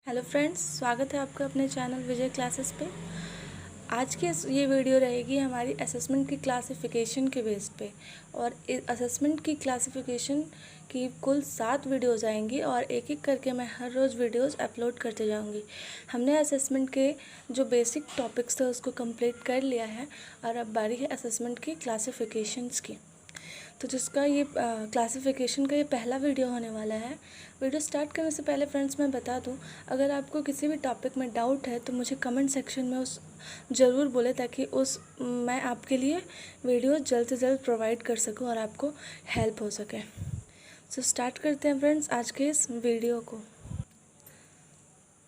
Hello friends, स्वागत है आपका अपने चैनल विजय क्लासेस पे। आज की ये वीडियो रहेगी हमारी असेसमेंट की क्लासिफिकेशन के बेस पे। और असेसमेंट की क्लासिफिकेशन की कुल 7 वीडियोज़ आएंगी और एक एक करके मैं हर रोज़ वीडियोज़ अपलोड करते जाऊंगी। हमने असेसमेंट के जो बेसिक टॉपिक्स थे उसको कंप्लीट कर लिया है और अब बारी है असेसमेंट की क्लासिफिकेशंस की। तो जिसका ये क्लासिफिकेशन का ये पहला वीडियो होने वाला है। वीडियो स्टार्ट करने से पहले फ्रेंड्स मैं बता दूं, अगर आपको किसी भी टॉपिक में डाउट है तो मुझे कमेंट सेक्शन में उस ज़रूर बोले, ताकि मैं आपके लिए वीडियो जल्द से जल्द प्रोवाइड कर सकूं और आपको हेल्प हो सके। सो स्टार्ट करते हैं फ्रेंड्स आज के इस वीडियो को।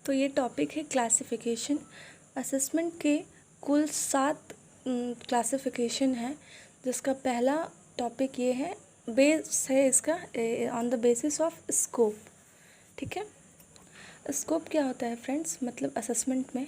तो ये टॉपिक है क्लासिफिकेशन। असेसमेंट के कुल 7 क्लासिफिकेशन है, जिसका पहला टॉपिक ये है, बेस है इसका on the basis of scope. ठीक है, स्कोप क्या होता है फ्रेंड्स? मतलब असेसमेंट में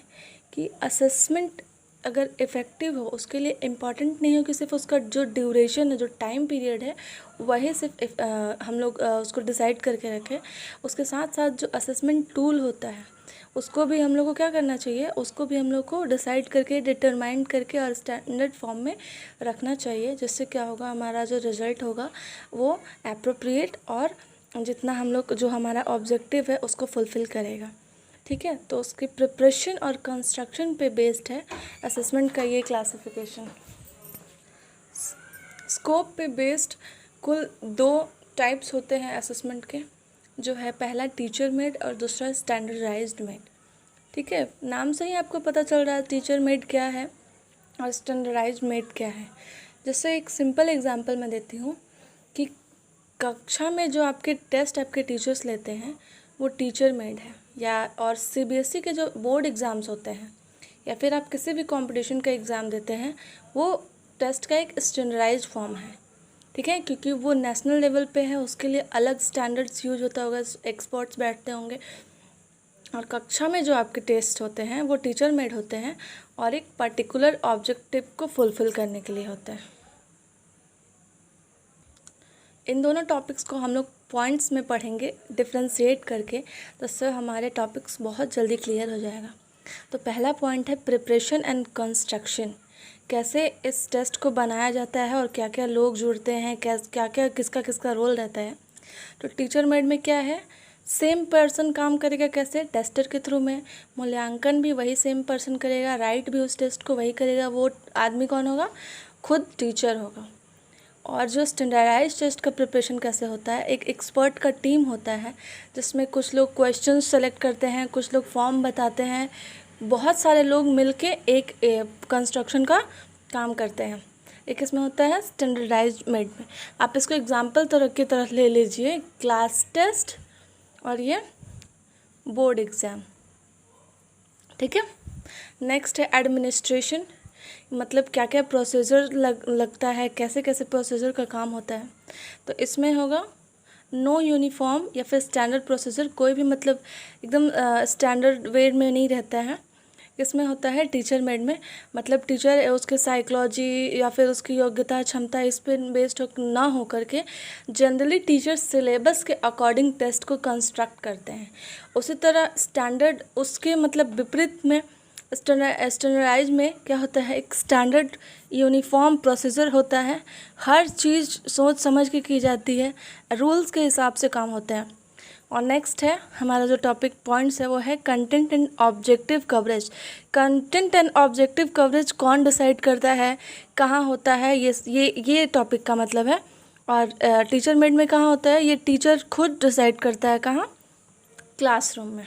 कि असेसमेंट अगर इफ़ेक्टिव हो उसके लिए इम्पॉर्टेंट नहीं हो कि सिर्फ उसका जो ड्यूरेशन है, जो टाइम पीरियड है, वही सिर्फ हम लोग उसको डिसाइड करके रखें। उसके साथ साथ जो असेसमेंट टूल होता है उसको भी हम लोग को क्या करना चाहिए, उसको भी हम लोग को डिसाइड करके, डिटरमाइन करके और स्टैंडर्ड फॉर्म में रखना चाहिए, जिससे क्या होगा, हमारा जो रिज़ल्ट होगा वो एप्रोप्रिएट और जितना हम लोग जो हमारा ऑब्जेक्टिव है उसको फुलफ़िल करेगा। ठीक है, तो उसकी प्रिपरेशन और कंस्ट्रक्शन पे बेस्ड है असेसमेंट का ये क्लासिफिकेशन। स्कोप पे बेस्ड कुल 2 टाइप्स होते हैं असेसमेंट के, जो है पहला टीचर मेड और दूसरा स्टैंडर्डाइज्ड मेड। ठीक है, नाम से ही आपको पता चल रहा है टीचर मेड क्या है और स्टैंडर्डाइज्ड मेड क्या है। जैसे एक सिंपल एग्जांपल मैं देती हूँ कि कक्षा में जो आपके टेस्ट आपके टीचर्स लेते हैं वो टीचर मेड है, या और सीबीएसई के जो बोर्ड एग्ज़ाम्स होते हैं या फिर आप किसी भी कंपटीशन का एग्ज़ाम देते हैं, वो टेस्ट का एक स्टैंडर्डाइज्ड फॉर्म है। ठीक है, क्योंकि वो नेशनल लेवल पे है, उसके लिए अलग स्टैंडर्ड्स यूज होता होगा, एक्सपर्ट्स बैठते होंगे। और कक्षा में जो आपके टेस्ट होते हैं वो टीचर मेड होते हैं और एक पर्टिकुलर ऑब्जेक्टिव को फुलफ़िल करने के लिए होते हैं। इन दोनों टॉपिक्स को हम लोग पॉइंट्स में पढ़ेंगे डिफ्रेंशिएट करके, तो इससे हमारे टॉपिक्स बहुत जल्दी क्लियर हो जाएगा। तो पहला पॉइंट है प्रिपरेशन एंड कंस्ट्रक्शन। कैसे इस टेस्ट को बनाया जाता है और क्या क्या लोग जुड़ते हैं, क्या क्या किसका किसका रोल रहता है। तो टीचर मेड में क्या है, सेम पर्सन काम करेगा। कैसे? टेस्टर के थ्रू में। मूल्यांकन भी वही सेम पर्सन करेगा, राइट भी उस टेस्ट को वही करेगा। वो आदमी कौन होगा? खुद टीचर होगा। और जो स्टैंडर्डाइज टेस्ट का प्रिपरेशन कैसे होता है, एक एक्सपर्ट का टीम होता है जिसमें कुछ लोग क्वेश्चन सेलेक्ट करते हैं, कुछ लोग फॉर्म बताते हैं, बहुत सारे लोग मिलके एक कंस्ट्रक्शन का काम करते हैं। एक इसमें होता है स्टैंडर्डाइज्ड मेड में। आप इसको एग्जाम्पल की तरह ले लीजिए, क्लास टेस्ट और ये बोर्ड एग्ज़ाम। ठीक है, नेक्स्ट है एडमिनिस्ट्रेशन। मतलब क्या क्या प्रोसीजर लगता है, कैसे कैसे प्रोसीजर का काम होता है। तो इसमें होगा नो यूनिफॉर्म या फिर स्टैंडर्ड प्रोसीजर, कोई भी मतलब एकदम स्टैंडर्ड वे में नहीं रहता है। इसमें होता है टीचर मेड में, मतलब टीचर उसके साइकोलॉजी या फिर उसकी योग्यता क्षमता इस पर बेस्ड ना हो करके जनरली टीचर सिलेबस के अकॉर्डिंग टेस्ट को कंस्ट्रक्ट करते हैं। उसी तरह स्टैंडर्ड उसके मतलब विपरीत में स्टैंडर्डाइज में क्या होता है, एक स्टैंडर्ड यूनिफॉर्म प्रोसीजर होता है। हर चीज़ सोच समझ के की जाती है, रूल्स के हिसाब से काम होता है। और नेक्स्ट है हमारा जो टॉपिक पॉइंट्स है वो है content and objective coverage. Content and objective coverage कौन डिसाइड करता है, कहाँ होता है, ये टॉपिक का मतलब है। और टीचर मेड में कहाँ होता है, ये टीचर खुद डिसाइड करता है। कहाँ? क्लासरूम में।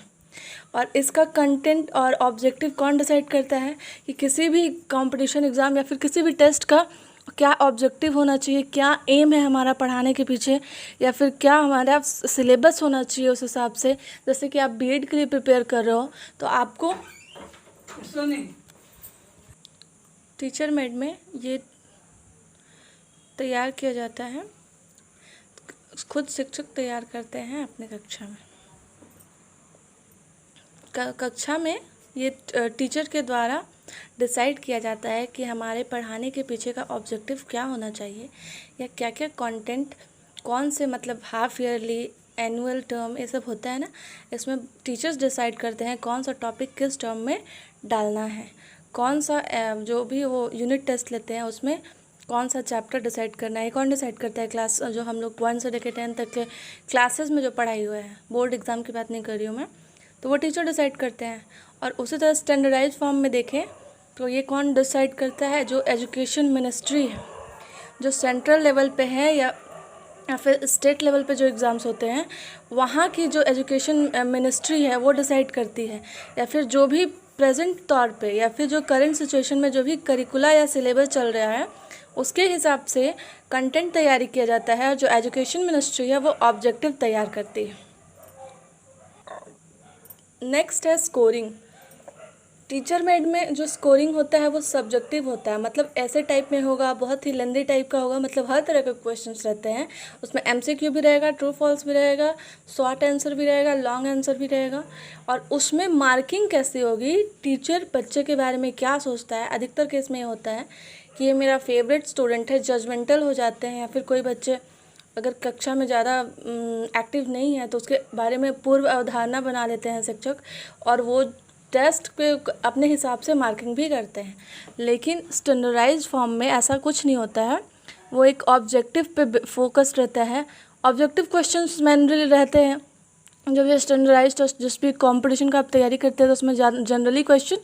और इसका कंटेंट और ऑब्जेक्टिव कौन डिसाइड करता है कि किसी भी कंपटीशन एग्ज़ाम या फिर किसी भी टेस्ट का क्या ऑब्जेक्टिव होना चाहिए, क्या एम है हमारा पढ़ाने के पीछे, या फिर क्या हमारा सिलेबस होना चाहिए उस हिसाब से। जैसे कि आप बीएड के लिए प्रिपेयर कर रहे हो तो आपको टीचर मेड में ये तैयार किया जाता है, खुद शिक्षक तैयार करते हैं अपने कक्षा में। कक्षा में ये टीचर के द्वारा डिसाइड किया जाता है कि हमारे पढ़ाने के पीछे का ऑब्जेक्टिव क्या होना चाहिए, या क्या क्या कंटेंट, कौन से मतलब हाफ ईयरली एनुअल टर्म ये सब होता है ना, इसमें टीचर्स डिसाइड करते हैं कौन सा टॉपिक किस टर्म में डालना है, कौन सा जो भी वो यूनिट टेस्ट लेते हैं उसमें कौन सा चैप्टर डिसाइड करना है। कौन डिसाइड करता है? क्लास जो हम लोग 1 से लेकर 10 तक के क्लासेस में जो पढ़ाई हुआ है, बोर्ड एग्ज़ाम की बात नहीं कर रही हूँ मैं, तो वो टीचर डिसाइड करते हैं। और उसी तरह स्टैंडर्डाइज फॉर्म में देखें तो ये कौन डिसाइड करता है? जो एजुकेशन मिनिस्ट्री है, जो सेंट्रल लेवल पे है या फिर स्टेट लेवल पे जो एग्ज़ाम्स होते हैं वहाँ की जो एजुकेशन मिनिस्ट्री है वो डिसाइड करती है। या फिर जो भी प्रेजेंट तौर पे या फिर जो करंट सिचुएशन में जो भी करिकुला या सिलेबस चल रहा है उसके हिसाब से कंटेंट तैयारी किया जाता है, और जो एजुकेशन मिनिस्ट्री है वो ऑब्जेक्टिव तैयार करती है। नेक्स्ट है स्कोरिंग। टीचर मेड में जो स्कोरिंग होता है वो सब्जेक्टिव होता है, मतलब ऐसे टाइप में होगा, बहुत ही लेंदी टाइप का होगा, मतलब हर तरह के क्वेश्चंस रहते हैं उसमें। एमसीक्यू भी रहेगा, ट्रू फॉल्स भी रहेगा, शॉर्ट आंसर भी रहेगा, लॉन्ग आंसर भी रहेगा। और उसमें मार्किंग कैसी होगी? टीचर बच्चे के बारे में क्या सोचता है। अधिकतर केस में ये होता है कि ये मेरा फेवरेट स्टूडेंट है, जजमेंटल हो जाते हैं। या फिर कोई बच्चे अगर कक्षा में ज़्यादा एक्टिव नहीं है तो उसके बारे में पूर्व अवधारणा बना लेते हैं शिक्षक, और वो टेस्ट पे अपने हिसाब से मार्किंग भी करते हैं। लेकिन स्टैंडर्डाइज फॉर्म में ऐसा कुछ नहीं होता है, वो एक ऑब्जेक्टिव पे फोकस रहता है। ऑब्जेक्टिव क्वेश्चंस मेनली रहते हैं। जब ये स्टैंडर्डाइज टेस्ट जिस भी कंपटीशन का आप तैयारी करते हैं तो उसमें जनरली क्वेश्चन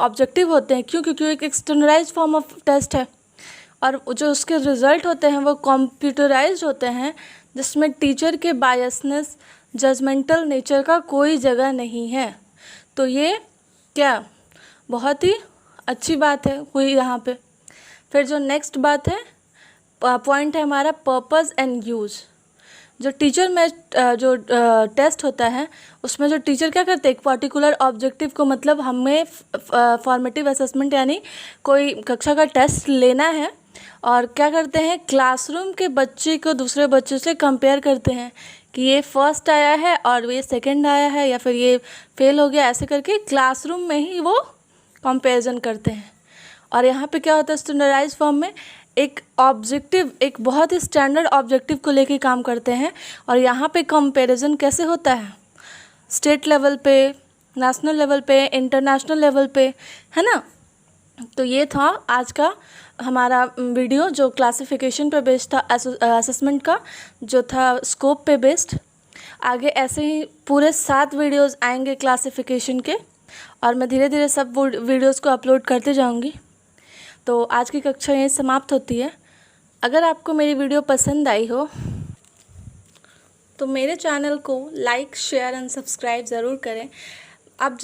ऑब्जेक्टिव होते हैं। क्यों? क्योंकि एक स्टैंडर्डाइज फॉर्म ऑफ टेस्ट है, और जो उसके रिज़ल्ट होते हैं वो कंप्यूटराइज्ड होते हैं, जिसमें टीचर के बायसनेस, जजमेंटल नेचर का कोई जगह नहीं है। तो ये क्या बहुत ही अच्छी बात है हुई यहाँ पे। फिर जो नेक्स्ट बात है, पॉइंट है हमारा पर्पस एंड यूज़। जो टीचर में जो टेस्ट होता है उसमें जो टीचर क्या करते हैं, एक पर्टिकुलर ऑब्जेक्टिव को, मतलब हमें फॉर्मेटिव असेसमेंट यानी कोई कक्षा का टेस्ट लेना है, और क्या करते हैं, क्लासरूम के बच्चे को दूसरे बच्चों से कंपेयर करते हैं कि ये फर्स्ट आया है और ये सेकंड आया है, या फिर ये फेल हो गया, ऐसे करके क्लासरूम में ही वो कंपैरिजन करते हैं। और यहाँ पे क्या होता है, स्टैंडर्डाइज फॉर्म में एक ऑब्जेक्टिव, एक बहुत ही स्टैंडर्ड ऑब्जेक्टिव को लेके काम करते हैं। और यहाँ पे कंपैरिजन कैसे होता है? स्टेट लेवल पे, नेशनल लेवल पे, इंटरनेशनल लेवल पे, है ना। तो ये था आज का हमारा वीडियो जो क्लासिफिकेशन पे बेस्ड था, असेसमेंट का जो था स्कोप पे बेस्ड। आगे ऐसे ही पूरे 7 वीडियोस आएंगे क्लासिफिकेशन के, और मैं धीरे धीरे सब वीडियोस को अपलोड करते जाऊंगी। तो आज की कक्षा यहीं समाप्त होती है। अगर आपको मेरी वीडियो पसंद आई हो तो मेरे चैनल को लाइक, शेयर एंड सब्सक्राइब ज़रूर करें। आप